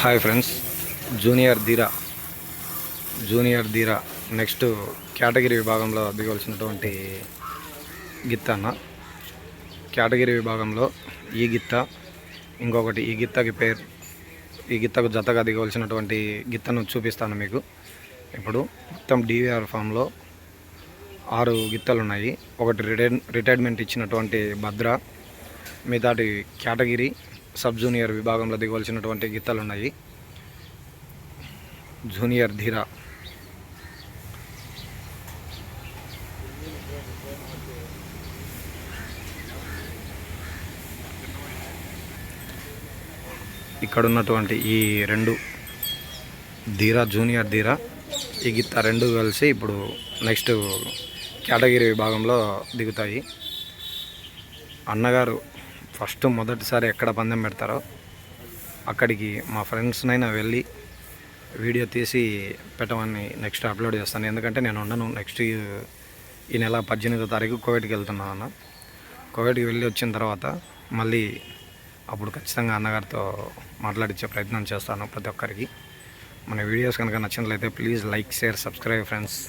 Hi friends, junior ధీరా next category విభాగంలో దిగవలసినటువంటి గిత్త అన్న. కేటగిరీ విభాగంలో ఈ గిత్త, ఇంకొకటి ఈ గిత్తకు జతగా దిగవలసినటువంటి గిత్తను చూపిస్తాను మీకు. ఇప్పుడు మొత్తం డివిఆర్ ఫామ్లో 6 గిత్తలు ఉన్నాయి. ఒకటి రిటైర్మెంట్ ఇచ్చినటువంటి భద్ర, మిగతాటి కేటగిరీ సబ్ జూనియర్ విభాగంలో దిగవలసినటువంటి గిత్తలు ఉన్నాయి. జూనియర్ ధీరా ఇక్కడ ఉన్నటువంటి ఈ 2 జూనియర్ ధీరా, ఈ గిత్త 2 కలిసి ఇప్పుడు నెక్స్ట్ కేటగిరీ విభాగంలో దిగుతాయి. అన్నగారు మొదటిసారి ఎక్కడ పందెం పెడతారో అక్కడికి మా ఫ్రెండ్స్నైనా వెళ్ళి వీడియో తీసి పెట్టమని నెక్స్ట్ అప్లోడ్ చేస్తాను. ఎందుకంటే నేను ఉండను. నెక్స్ట్ ఈ నెల 18వ తారీఖు కువైట్కి వెళ్తున్నాను అన్న. కువైట్కి వెళ్ళి వచ్చిన తర్వాత మళ్ళీ అప్పుడు ఖచ్చితంగా అన్నగారితో మాట్లాడించే ప్రయత్నం చేస్తాను ప్రతి ఒక్కరికి. మన వీడియోస్ కనుక నచ్చినట్లయితే please like, share, subscribe friends.